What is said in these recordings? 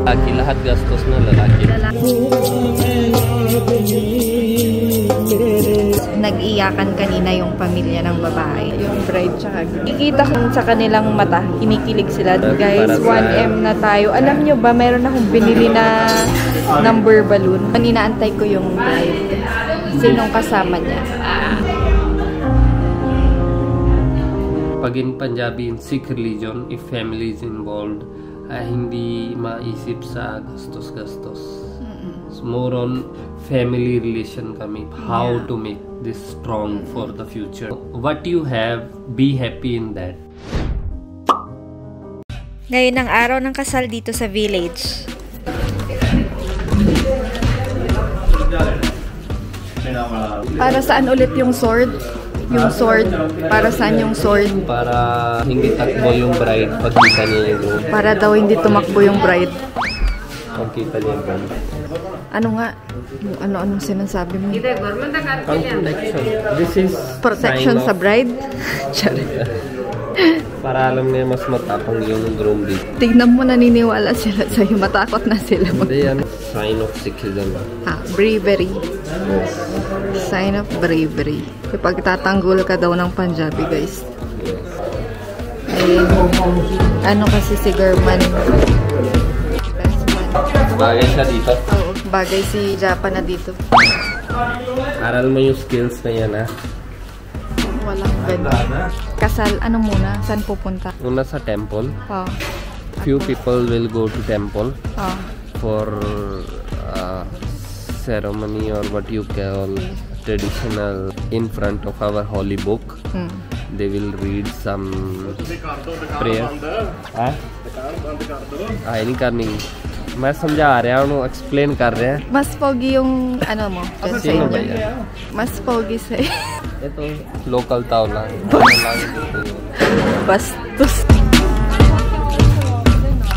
Lalaki, lahat gastos na lalaki. Nag-iyakan kanina yung pamilya ng babae. Yung bride tsaka kikita ko sa kanilang mata. Kinikilig sila. Guys, 1M na tayo. Alam nyo ba, mayroon akong binili na number balloon. Inaantay ko yung bride. Sinong kasama niya? Pag in Punjabi, in Sikh religion, if family is involved, hindi maisip sa gastos-gastos. It's more on family relation kami. How to make this strong for the future. What you have, be happy in that. Ngayon ang araw ng kasal dito sa village. Para saan ulit yung sword? Yung sword? Para saan yung sword? Para hindi takbo yung bride pagkita niya yung groom. Para daw hindi tumakbo yung bride. Pagkita niya yung groom. Ano nga? Ano-anong sinasabi mo? Ang protection. This is Protection sa bride? Para alam niya mas matapang yung groom dito. Tignan mo, naniniwala sila sa'yo. Matakot na sila. Hindi yan. Sign of Sikhism. Bravery. Sign of bravery. Kapag tatanggol ka daw ng Punjabi, guys. Ano kasi si German? Best man. Bagay siya dito. Oo, bagay si Japan na dito. Aral mo yung skills na yan, ha? Walang ganda. Kasal, ano muna? Saan pupunta? Una sa temple. Oh. Few people will go to temple for ceremony or what you call traditional in front of our holy book. They will read some prayer. नहीं करनी मैं समझा रहा हूँ explain कर रहे हैं mas pogi yung ano mo mas pogi sa ito local tao lang bastos.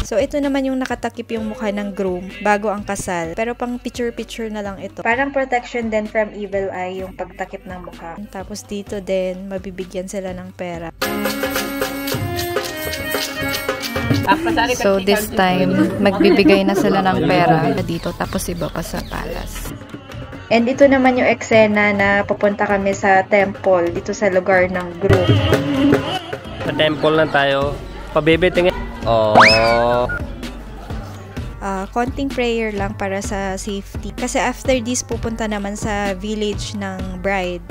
So, ito naman yung nakatakip yung mukha ng groom bago ang kasal. Pero pang picture-picture na lang ito. Parang protection din from evil eye yung pagtakip ng mukha. Tapos dito din, mabibigyan sila ng pera. So, this time, magbibigay na sila ng pera dito. Tapos iba pa sa palace. And ito naman yung eksena na pupunta kami sa temple dito sa lugar ng groom. Sa temple na tayo. Pabebe tingin. Konting prayer lang para sa safety. Kasi after this, pupunta naman sa village ng bride.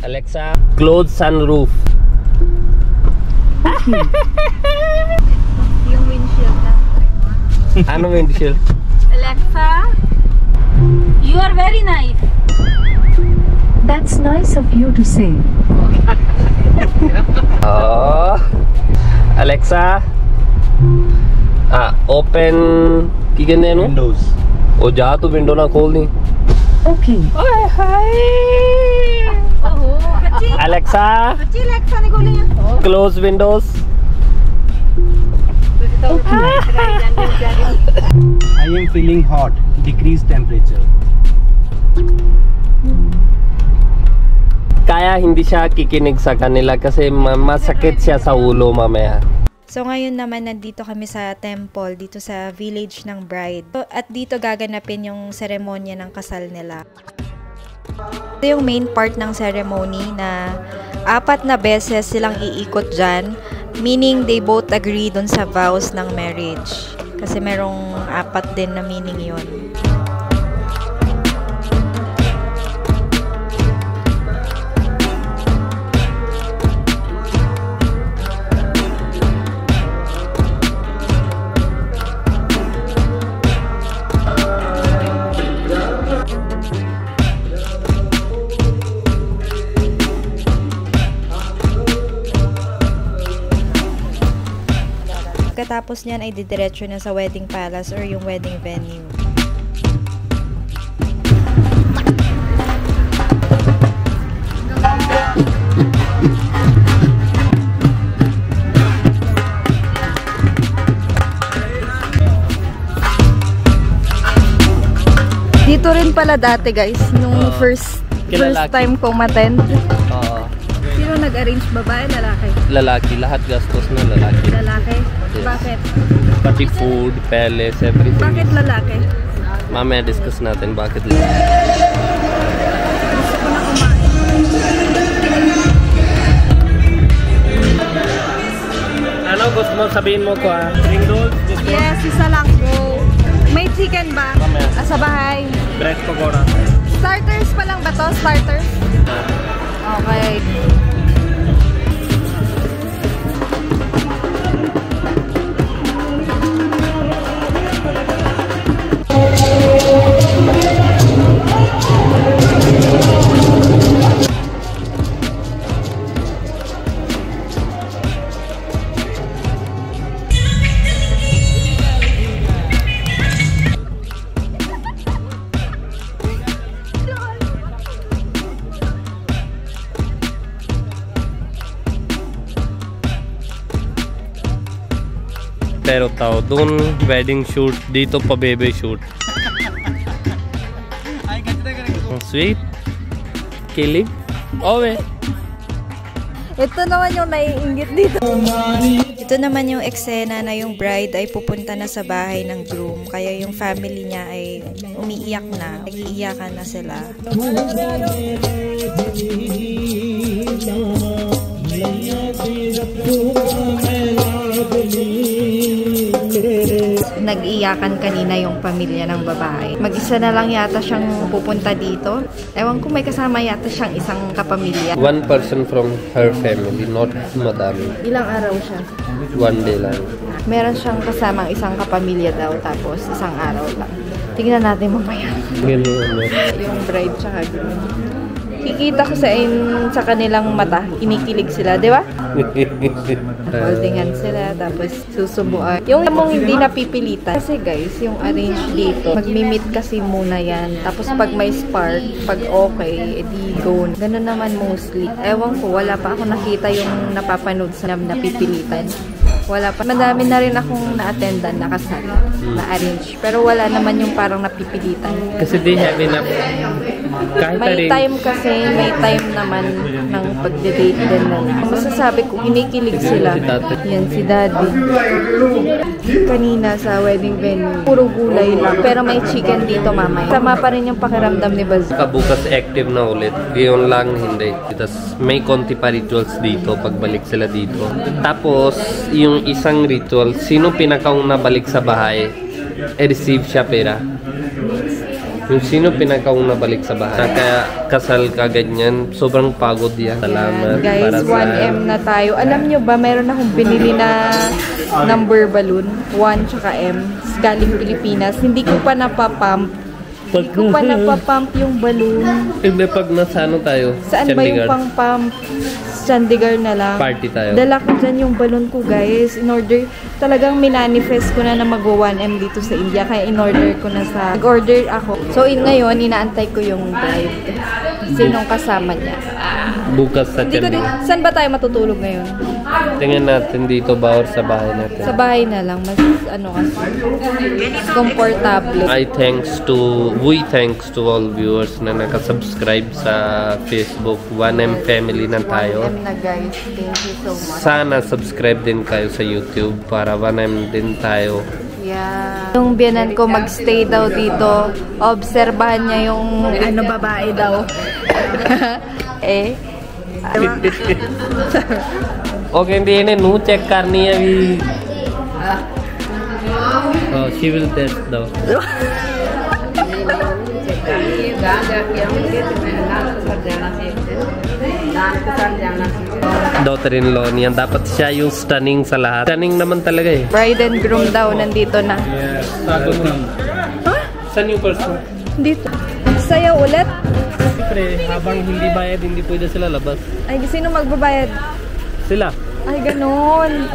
Alexa, close sunroof. Yung windshield na. Ano windshield? Alexa, you are very nice. That's nice of you to say. Alexa, open ਕੀ ਕਹਿੰਦੇ ਇਹਨੂੰ ਵਿੰਡੋਜ਼ ਉਹ ਜਾ ਤੂੰ ਵਿੰਡੋ ਨਾ ਖੋਲ ਦੀ Okay. ਓਏ ਹਾਏ Alexa, close windows. I am feeling hot. Decrease temperature. Kaya hindi siya kikinig sa kanila kasi masakit siya sa ulo mamaya. So ngayon naman nandito kami sa temple dito sa village ng bride. At dito gaganapin yung seremonya ng kasal nila. Ito yung main part ng ceremony na 4 na beses silang iikot dyan. Meaning they both agree dun sa vows ng marriage. Kasi merong 4 din na meaning yun. Pagkatapos niyan ay didiretso na sa wedding palace or yung wedding venue. Dito rin pala dati guys, nung first time kong attend. Sino nag-arrange, babae, lalaki? Lalaki, lahat gastos na lalaki. Lalaki? Yes. Bakit? Pati food, palace, everything. Bakit lalaki? Mamaya discuss natin bakit lalaki. Gusto ko na kumain. Ano gusto mo sabihin mo ko Spring rolls? Yes, isa lang go. May chicken ba? Mamaya. Sa bahay. Bread pakora. Starters pa lang ba to? Starters? Okay. Pero tao, doon wedding shoot, dito pa baby shoot. Sweet. Kilig. Owe. Ito naman yung naiinggit dito. Ito naman yung eksena na yung bride ay pupunta na sa bahay ng groom. Kaya yung family niya ay umiiyak na. Nag-iiyakan na sila. Nag-iyakan kanina yung pamilya ng babae. Mag-isa na lang yata siyang pupunta dito. Ewan ko, may kasama yata siyang isang kapamilya. One person from her family, not madami. Ilang araw siya? One day lang. Meron siyang kasamang isang kapamilya daw, tapos isang araw lang. Tingnan natin mamaya. Yung bride tsaka groom. Kikita ko sa kanilang mata, kinikilig sila, di ba? Holdingan sila, tapos susubuan. Yung mong hindi napipilitan. Kasi guys, yung arrange dito, magmi-meet kasi muna yan. Tapos pag may spark, pag okay, edi go. Ganun naman mostly. Ewan ko, wala pa ako nakita yung napapanood sa napipilitan. Wala pa. Madami na rin akong na-attendan, nakasal, na-arrange. Pero wala naman yung parang napipilitan. Kasi they have enough. Kahit may time kasi, may time naman ng pagde-date din nila. Masasabi ko, kinikilig sila. Yan, si Daddy. Kanina sa wedding venue, puro gulay lang. Pero may chicken dito mamaya. Sama pa rin yung pakiramdam ni Baz. Bukas active na ulit. Ngayon lang hindi. Tapos may konti pa rituals dito pagbalik sila dito. Tapos, yung isang ritual, sino pinakauna balik sa bahay, receive siya pera. Yung sino pinakauna balik sa bahay. Kaya kasal ka ganyan, sobrang pagod yan. Salamat. Guys, para 1M na tayo. Alam nyo ba, meron akong binili na number balloon. 1 tsaka M. Galing Pilipinas. Hindi ko pa napapump. Hindi ko pa napapump yung balloon. Hindi, pag nasa ano tayo? Saan ba yung pang-pump? Chandigarh na lang. Party tayo. Dala ko dyan yung balloon ko, guys. In order, talagang minanifest ko na mag-1M dito sa India. Kaya in-order ko na sa... Nag-order ako. So, ngayon, inaantay ko yung bride. Sinong kasama niya. Bukas sa Chandigarh. Saan ba tayo matutulog ngayon? Tingnan natin dito ba or sa bahay natin? Sa bahay na lang. Mas, ano kasi, comfortable. We thanks to all viewers na nakasubscribe sa Facebook. 1M Family na tayo. 1M na guys. Thank you so much. Sana subscribe din kayo sa YouTube para 1M din tayo. Yeah. Yung biyanan ko magstay daw dito. Obserbahan niya yung babae daw. Okay, hindi ini nu check karni hai abhi. Oh, she will test daw. Daughter-in-law niya. Dapat siya yung stunning sa lahat. Stunning naman talaga eh. Bride and groom daw nandito na. Yes. Huh? Saan yung person? Dito. Sayaw ulit? Siyempre, habang hindi bayad, hindi pwede sila labas. Ay, sino magbabayad? Sila. Ay, ganun.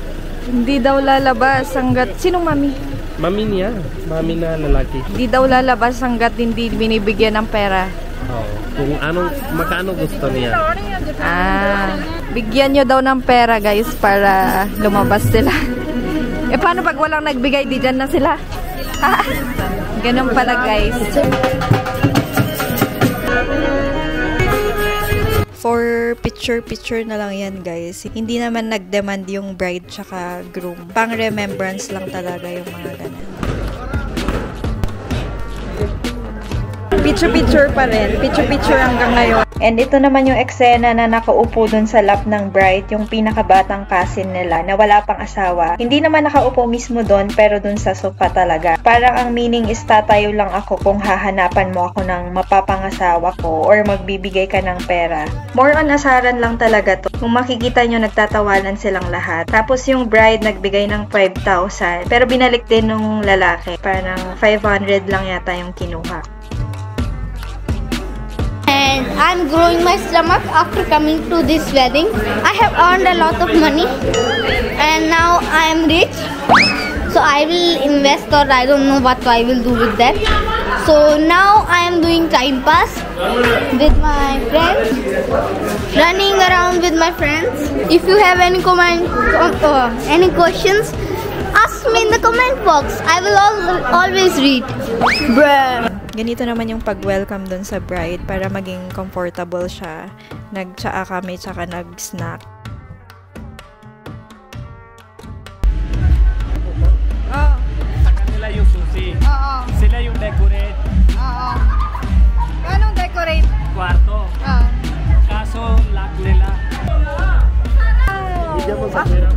Hindi daw lalabas hanggat... Sinong mami? Mami niya. Mami na lalaki. Hindi daw lalabas hanggat hindi binibigyan ng pera. Oh, kung magkano gusto niya. Bigyan nyo daw ng pera guys para lumabas sila. Paano pag walang nagbigay, di dyan na sila? Ganun pala, guys. For picture na lang yan, guys. Hindi naman nag-demand yung bride tsaka groom. Pang remembrance lang talaga yung mga ganun. Picture pa rin. Picture hanggang ngayon. And ito naman yung eksena na nakaupo dun sa lap ng bride, yung pinakabatang cousin nila na wala pang asawa. Hindi naman nakaupo mismo dun, pero dun sa sofa talaga. Parang ang meaning is tatayo lang ako kung hahanapan mo ako ng mapapangasawa ko or magbibigay ka ng pera. More on asaran lang talaga to. Kung makikita nyo, nagtatawanan silang lahat. Tapos yung bride nagbigay ng 5,000, pero binalik din nung lalaki. Parang 500 lang yata yung kinuha. And I'm growing my stomach after coming to this wedding. I have earned a lot of money and now I am rich. So I will invest, or I don't know what I will do with that. So now I am doing time pass with my friends, running around with my friends. If you have any any questions, ask me in the comment box. I will always read. Bruh. Ganito naman yung pag-welcome dun sa bride para maging comfortable siya. Nag-tsaa kami tsaka nag-snack. Sa kanila yung susi. Oo. Sila yung decorate. Oo. Anong decorate? Kwarto. Kaso lock nila. Video mo sa pera.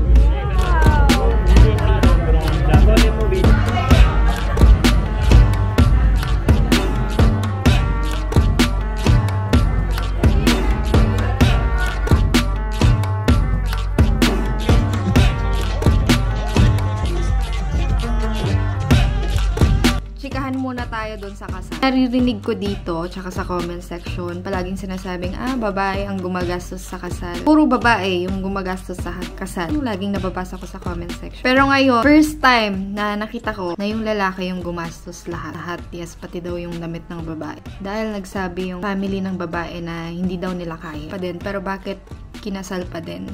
Chikahan muna tayo dun sa kasal. Naririnig ko dito, tsaka sa comment section, palaging sinasabing, babae ang gumagastos sa kasal. Puro babae yung gumagastos sa kasal. Yung laging nababasa ko sa comment section. Pero ngayon, first time na nakita ko na yung lalaki yung gumastos lahat. Yes, pati daw yung damit ng babae. Dahil nagsabi yung family ng babae na hindi daw nila kaya pa din. Pero bakit kinasal pa din?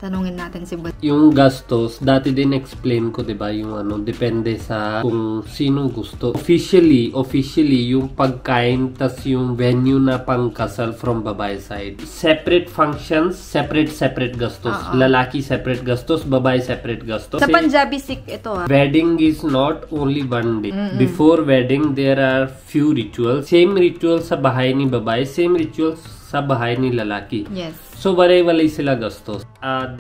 Tanungin natin si Bud. Yung gastos, dati din explain ko, diba? Yung depende sa kung sino gusto. Officially, yung pagkain, tas yung venue na pangkasal from babae side. Separate functions, separate gastos. Lalaki separate gastos, babae separate gastos. Sa Punjabi Sikh ito Wedding is not only one day. Before wedding, there are few rituals. Same rituals sa bahay ni babae, same rituals sa bahay ni lalaki. Yes. So, walay-walay sila gastos.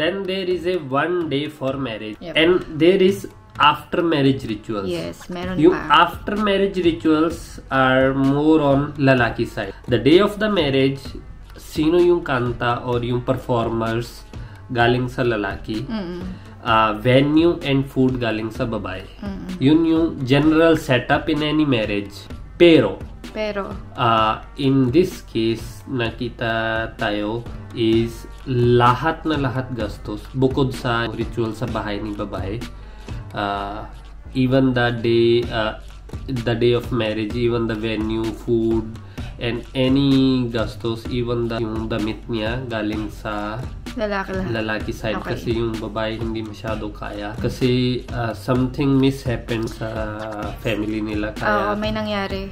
Then there is a one day for marriage. Yep. And there is after marriage rituals. Yes, meron Yung pa. after marriage rituals are more on lalaki side. The day of the marriage, sino yung kanta or yung performers galing sa lalaki. Venue and food galing sa babae. Yun yung general setup in any marriage. Pero in this case, nakita tayo is lahat gastos bukod sa ritual sa bahay ni babae. Even the day of marriage, even the venue, food, and any gastos, even yung damit niya galing sa lalaki side. Okay. Kasi yung babae hindi masyado kaya. Kasi something mishappened sa family nila. Kaya, may nangyari.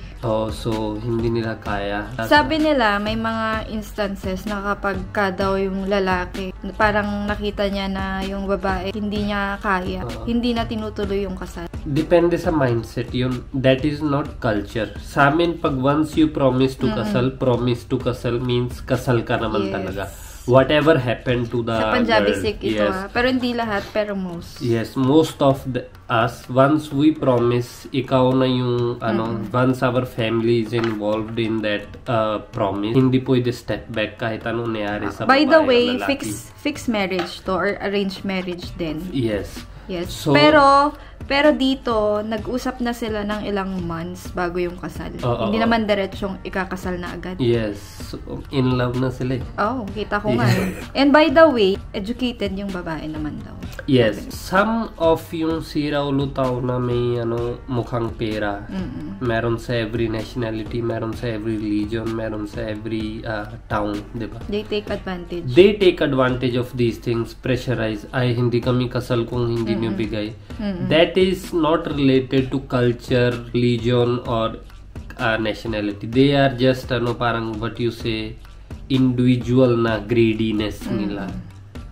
So hindi nila kaya. Sabi nila, may mga instances na kapag daw yung lalaki, parang nakita niya na yung babae hindi niya kaya. Hindi na tinutuloy yung kasal. Depende sa mindset yun. That is not culture. Sa amin, pag once you promise to kasal means kasal ka naman talaga. Whatever happened to the sa Punjabi girl. Sikh ito pero hindi lahat, pero most. Yes, most of us, once we promise, ikaw na yung once our family is involved in that promise, hindi pwede step back kahit anong nangyari sa babae. By the way, fixed marriage to or arranged marriage din. Yes. So, pero dito, nag-usap na sila ng ilang months bago yung kasal. Hindi naman diretsong ikakasal na agad. Yes. So, in love na sila. Kita ko nga. And by the way, educated yung babae naman daw. Yes. Some of yung siraulo tao na may mukhang pera. Meron sa every nationality, meron sa every religion, meron sa every town, diba? They take advantage. They take advantage of these things, pressurize. Ay, hindi kami kasal kung hindi nyo bigay. That that is not related to culture, religion, or nationality. They are just parang what you say, individual na greediness nila.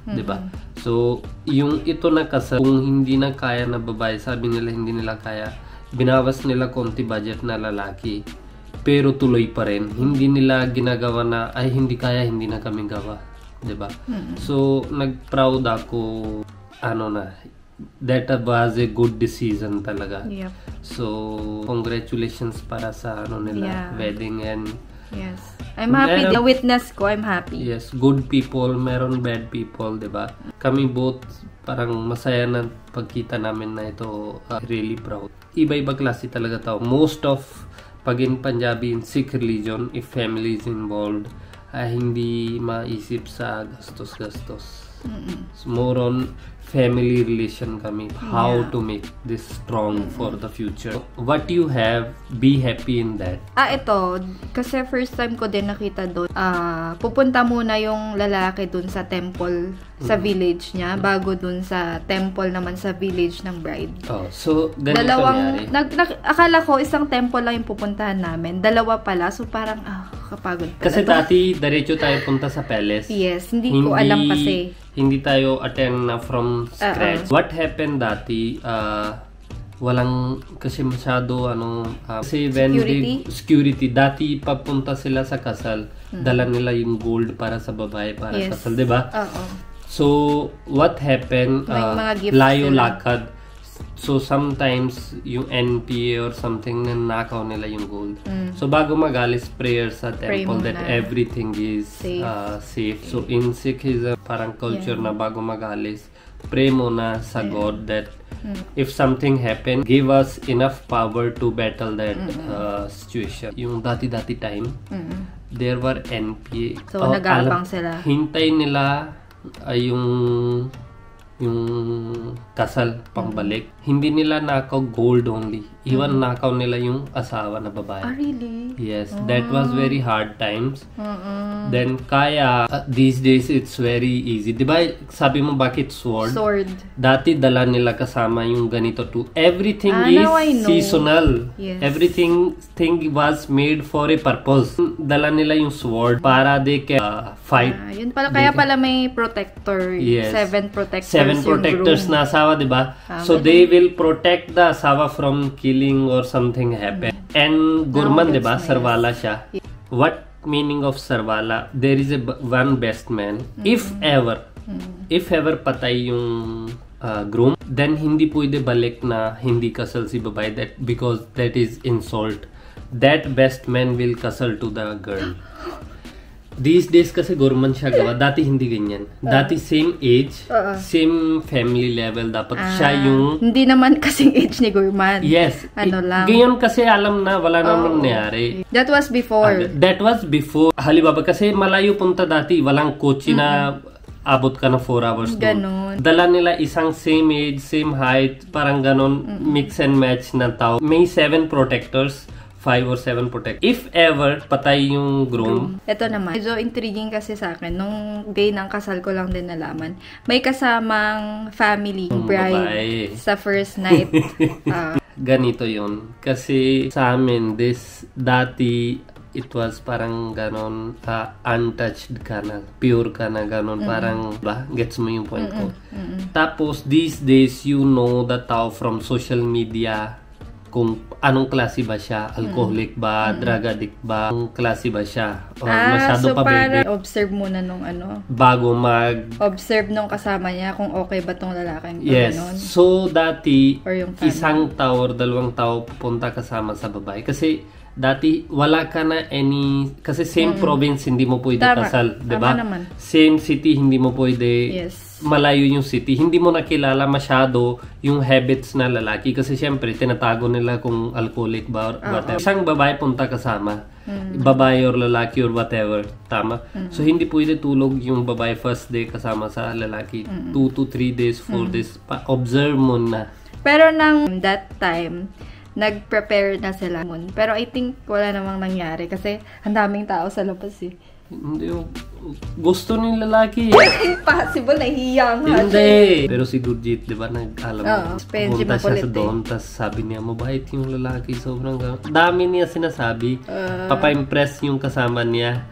Diba? So, yung ito na kasal, kung hindi na kaya na babae, sabi nila hindi nila kaya, binawas nila konti budget na lalaki, pero tuloy pa rin. Hindi nila ginagawa na, ay hindi kaya, hindi na kami gawa. Diba? So, nag-proud ako, that was a good decision talaga. Yep. So, congratulations para sa nila, wedding and yes. I'm happy. The witness ko, I'm happy. Yes, good people, meron bad people, diba? Kami both parang masaya na pagkita namin na ito, really proud. Iba-iba klase talaga tao. Most of, pag in Punjabi, in Sikh religion, if family is involved, hindi maisip sa gastos-gastos. It's more on family relation kami, how to make this strong for the future. What you have, be happy in that. Ito, kasi first time ko din nakita doon. Pupunta muna yung lalaki doon sa temple sa village niya, bago doon sa temple naman sa village ng bride. Oh, so ganito nangyari. Akala ko isang temple lang yung pupuntahan namin. Dalawa pala, so parang kapagod pala. Kasi dati, diretso tayo punta sa palace. Yes, hindi ko alam kasi. Hindi tayo attend na from scratch. What happened dati, walang kasi masyado kasi when security dati papunta sila sa kasal, dala nila yung gold para sa babae para sa kasal, 'di ba? So what happened, layo lakad. So sometimes yung NPA or something nakaw nila yung gold. So bago magalis prayer sa temple that everything is safe. So in Sikhism parang culture na bago magalis pray muna sa God that if something happen, give us enough power to battle that situation. Yung dati time, there were NPA. So nagabang sila. Hintay nila yung kasal pangbalik. Hindi nila nakaw gold only. Even nakaw nila yung asawa na babae. Really? Yes, that was very hard times. Then kaya these days it's very easy. Diba sabi mo bakit sword? Dati dala nila kasama yung ganito too. Everything is seasonal. Yes. Everything was made for a purpose. Dala nila yung sword para they can fight. Yun pala, kaya pala may protector. Yes. 7 protectors na asawa, diba? So they will protect the asawa from killing or something happen. And Gurman, diba? Sarwala siya. What meaning of Sarwala? There is one best man. If ever patay yung groom, then hindi pwede balik na hindi kasal si babae, because that is insult. That best man will kasal to the girl. These days kasi Gurman siya gawa. Dati hindi ganyan. Dati same age, same family level. Dapat siya yung... Hindi naman kasing age ni Gurman. Yes. Lang. Ganyan kasi alam na wala namang nangyari. That was before. That was before. Halibaba kasi malayo punta dati. Walang kotse na abot ka na 4 hours doon. Ganon. Dala nila isang same age, same height. Parang ganon. Mix and match na tao. May 7 protectors. 5 or 7 protect. If ever, patay yung groom. Ito naman. Medyo intriguing kasi sa akin. Nung day ng kasal ko lang din nalaman. May kasamang family, bride, sa first night. Ganito yun. Kasi sa amin, dati, it was parang ganon, untouched ka na. Pure ka na ganon. Parang, gets mo yung point ko. Tapos, these days, you know the tao from social media, kung anong klase ba siya, alcoholic ba, drug addict ba, anong klase ba siya, or masyado so pa baby. Observe muna nung bago observe nung kasama niya kung okay ba tong lalaking yes. Ganon. So dati isang 2 or 2 tao pupunta kasama sa babae kasi dati wala ka na kasi same province hindi mo pwede kasal, 'di ba? Same city hindi mo pwede. Yes. Malayo yung city, hindi mo nakilala masyado yung habits na lalaki kasi syempre tinatago nila kung alcoholic ba or whatever. Isang babae punta kasama, babae or lalaki or whatever, tama? So hindi pwede tulog yung babae first day kasama sa lalaki, 2 to 3 days, 4 days, observe mo na. Pero nang that time, nag-prepare na sila. Pero I think wala namang nangyari kasi ang daming tao sa labas eh. Hindi, gusto ng lalaki. Impossible, nahihiya nga siya. Hindi. Pero si Gurjit, di ba, nag-alam mo, Spengy punta siya sa makulit doon, tas sabi niya, mabait yung lalaki, sobrang dami niya sinasabi. Papa-impress yung kasama niya.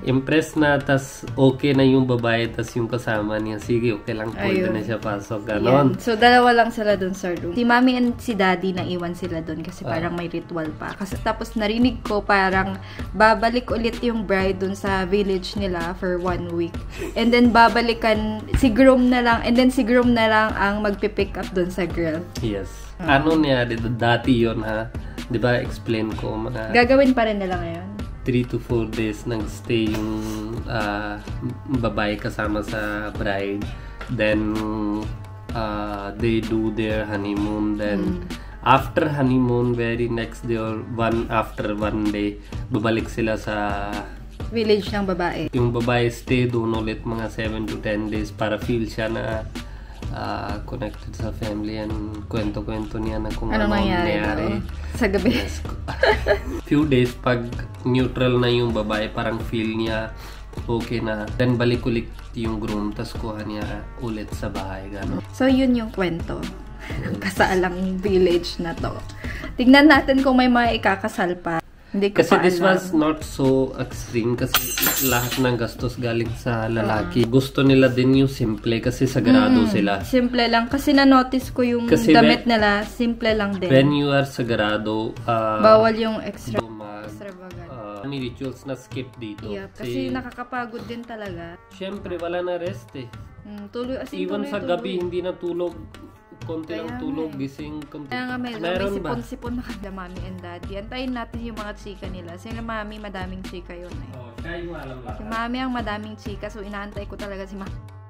Impress na, tas okay na yung babae, tas yung kasama niya, sige, okay lang, pwede na siya pasok. Ganon. So, dalawa lang sila dun sa room. Si Mami and si Daddy naiwan sila dun kasi parang may ritual pa. Kasi tapos narinig ko parang babalik ulit yung bride dun sa village nila for 1 week. And then babalikan si groom na lang, and then si groom na lang ang magpipick up dun sa girl. Yes. Ano niya, dati yun ha, di ba, explain ko, mga Gagawin pa rin nila ngayon. 3 to 4 days nag-stay yung babae kasama sa bride. Then, they do their honeymoon. Then, after honeymoon, very next day or after 1 day, babalik sila sa Village ng babae. yung babae stay doon ulit mga 7 to 10 days para feel siya na connected sa family and kwento-kwento niya na kung ano nangyari. Sa gabi. Yes. Few days pag neutral na yung babae, parang feel niya okay na. Then balik ulit yung groom, tas kuha niya ulit sa bahay. Gano'n. So, yun yung kwento. Kasalang village na to. Tignan natin kung may mga ikakasal pa. Hindi ko Kasi pa this alam. was not so extreme kasi lahat ng gastos galing sa lalaki. Gusto nila din yung simple kasi sagrado sila. Simple lang. Kasi na-notice ko yung Kasi damit nila, simple lang din. When you are sagrado, Bawal yung extra. Extravagant. May rituals na skip dito. Yeah, kasi nakakapagod din talaga. Syempre, wala na rest eh. Tuloy, as in, Even sa tuloy. gabi, hindi na tulog. Konti lang tulog, gising. Kaya nga may ba? sipon-sipon na kada Mami and Daddy. Antayin natin yung mga chika nila. Sila Mami, madaming chika yun eh. Siya yung alam lang. Si Mami ang madaming chika, so inaantay ko talaga si Mami.